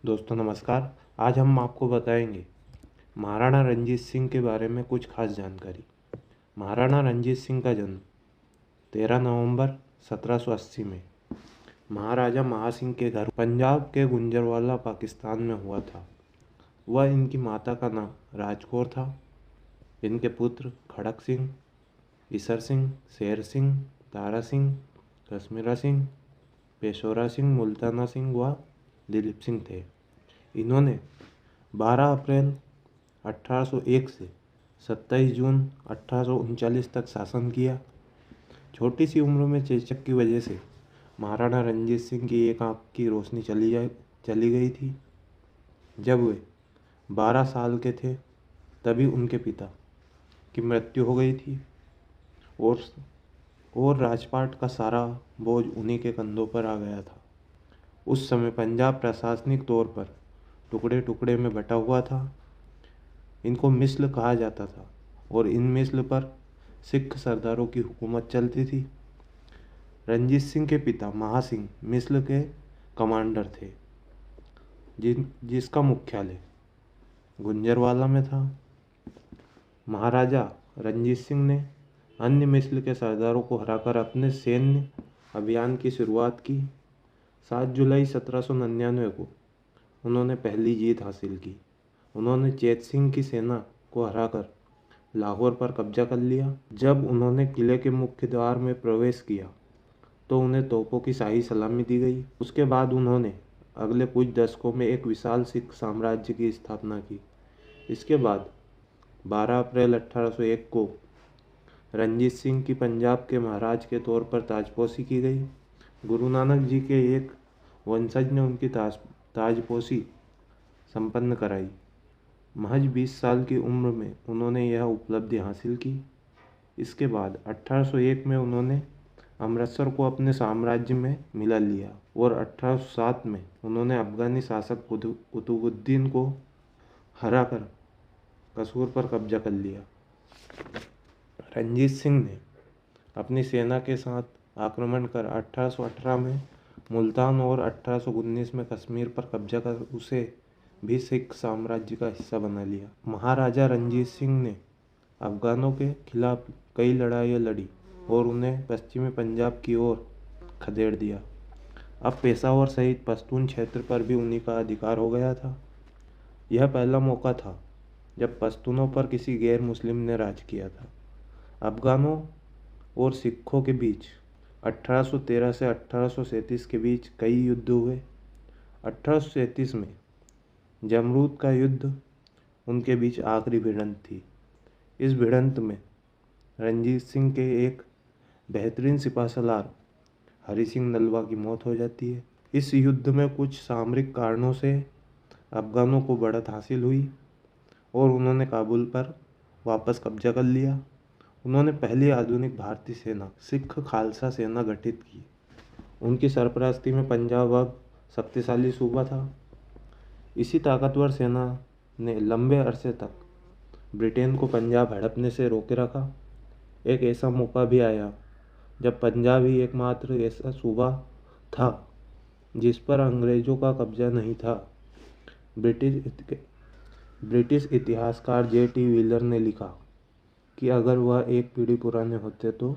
दोस्तों नमस्कार। आज हम आपको बताएंगे महाराणा रंजीत सिंह के बारे में कुछ खास जानकारी। महाराणा रंजीत सिंह का जन्म 13 नवंबर 1780 में महाराजा महासिंह के घर पंजाब के गुंजरवाला पाकिस्तान में हुआ था। वह इनकी माता का नाम राजकौर था। इनके पुत्र खड़क सिंह, ईसर सिंह, शेर सिंह, तारा सिंह, कश्मीरा सिंह, पेशौरा सिंह, मुल्ताना सिंह व दिलीप सिंह थे। इन्होंने 12 अप्रैल 1801 से 27 जून 1839 तक शासन किया। छोटी सी उम्र में चेचक की वजह से महाराणा रंजीत सिंह की एक आंख की रोशनी चली गई थी। जब वे 12 साल के थे तभी उनके पिता की मृत्यु हो गई थी और राजपाट का सारा बोझ उन्हीं के कंधों पर आ गया था। उस समय पंजाब प्रशासनिक तौर पर टुकड़े टुकड़े में बटा हुआ था। इनको मिस्ल कहा जाता था और इन मिस्ल पर सिख सरदारों की हुकूमत चलती थी। रंजीत सिंह के पिता महासिंह मिस्ल के कमांडर थे, जिसका मुख्यालय गुंजरवाला में था। महाराजा रंजीत सिंह ने अन्य मिस्ल के सरदारों को हराकर अपने सैन्य अभियान की शुरुआत की। 7 जुलाई 1799 को उन्होंने पहली जीत हासिल की। उन्होंने चेत सिंह की सेना को हराकर लाहौर पर कब्जा कर लिया। जब उन्होंने किले के मुख्य द्वार में प्रवेश किया तो उन्हें तोपों की शाही सलामी दी गई। उसके बाद उन्होंने अगले कुछ दशकों में एक विशाल सिख साम्राज्य की स्थापना की। इसके बाद 12 अप्रैल 1801 को रंजीत सिंह की पंजाब के महाराज के तौर पर ताजपोशी की गई। गुरु नानक जी के एक वंशज ने उनकी ताजपोशी संपन्न कराई। महज 20 साल की उम्र में उन्होंने यह उपलब्धि हासिल की। इसके बाद 1801 में उन्होंने अमृतसर को अपने साम्राज्य में मिला लिया और 1807 में उन्होंने अफगानी शासक कुतुबुद्दीन को हराकर कसूर पर कब्जा कर लिया। रंजीत सिंह ने अपनी सेना के साथ आक्रमण कर 1818 में मुल्तान और 1819 में कश्मीर पर कब्जा कर उसे भी सिख साम्राज्य का हिस्सा बना लिया। महाराजा रंजीत सिंह ने अफगानों के खिलाफ कई लड़ाइयाँ लड़ी और उन्हें पश्चिमी पंजाब की ओर खदेड़ दिया। अब पेशावर सहित पश्तून क्षेत्र पर भी उन्हीं का अधिकार हो गया था। यह पहला मौका था जब पश्तूनों पर किसी गैर मुस्लिम ने राज किया था। अफगानों और सिखों के बीच 1813 से 1837 के बीच कई युद्ध हुए। 1837 में जमरूद का युद्ध उनके बीच आखिरी भिड़ंत थी। इस भिड़ंत में रंजीत सिंह के एक बेहतरीन सिपाहसालार हरि सिंह नलवा की मौत हो जाती है। इस युद्ध में कुछ सामरिक कारणों से अफगानों को बढ़त हासिल हुई और उन्होंने काबुल पर वापस कब्जा कर लिया। उन्होंने पहली आधुनिक भारतीय सेना सिख खालसा सेना गठित की। उनकी सरपरस्ती में पंजाब अब शक्तिशाली सूबा था। इसी ताकतवर सेना ने लंबे अरसे तक ब्रिटेन को पंजाब हड़पने से रोके रखा। एक ऐसा मौका भी आया जब पंजाब ही एकमात्र ऐसा सूबा था जिस पर अंग्रेज़ों का कब्जा नहीं था। ब्रिटिश इतिहासकार J.T. व्हीलर ने लिखा कि अगर वह एक पीढ़ी पुराने होते तो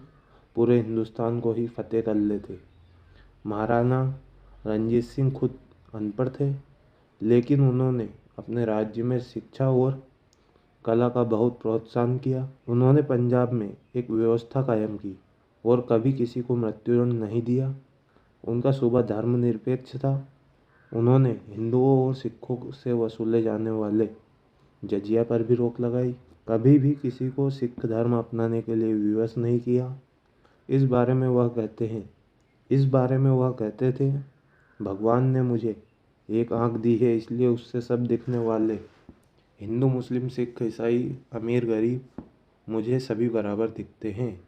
पूरे हिंदुस्तान को ही फतेह कर लेते। महाराणा रंजीत सिंह खुद अनपढ़ थे, लेकिन उन्होंने अपने राज्य में शिक्षा और कला का बहुत प्रोत्साहन किया। उन्होंने पंजाब में एक व्यवस्था कायम की और कभी किसी को मृत्युदंड नहीं दिया। उनका सूबा धर्मनिरपेक्ष था। उन्होंने हिंदुओं और सिखों से वसूले जाने वाले जजिया पर भी रोक लगाई। कभी भी किसी को सिख धर्म अपनाने के लिए विवश नहीं किया। इस बारे में वह कहते थे, भगवान ने मुझे एक आँख दी है, इसलिए उससे सब दिखने वाले हिंदू, मुस्लिम, सिख, ईसाई, अमीर, गरीब मुझे सभी बराबर दिखते हैं।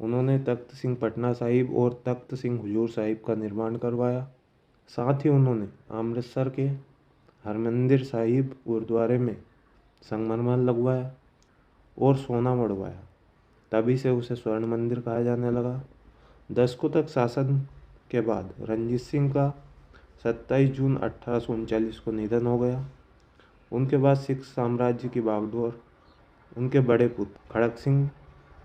उन्होंने तख्त सिंह पटना साहिब और तख्त सिंह हुजूर साहिब का निर्माण करवाया। साथ ही उन्होंने अमृतसर के हरमंदिर साहिब गुरुद्वारे में संगमरमर लगवाया और सोना मढ़वाया। तभी से उसे स्वर्ण मंदिर कहा जाने लगा। दशकों तक शासन के बाद रंजीत सिंह का 27 जून 1839 को निधन हो गया। उनके बाद सिख साम्राज्य की बागडोर उनके बड़े पुत्र खड़क सिंह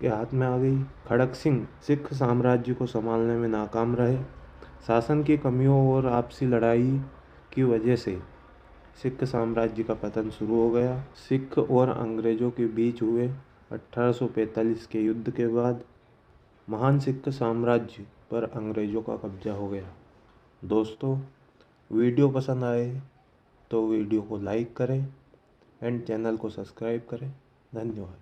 के हाथ में आ गई। खड़क सिंह सिख साम्राज्य को संभालने में नाकाम रहे। शासन की कमियों और आपसी लड़ाई की वजह से सिख साम्राज्य का पतन शुरू हो गया। सिख और अंग्रेजों के बीच हुए 1845 के युद्ध के बाद महान सिख साम्राज्य पर अंग्रेजों का कब्जा हो गया। दोस्तों, वीडियो पसंद आए तो वीडियो को लाइक करें एंड चैनल को सब्सक्राइब करें। धन्यवाद।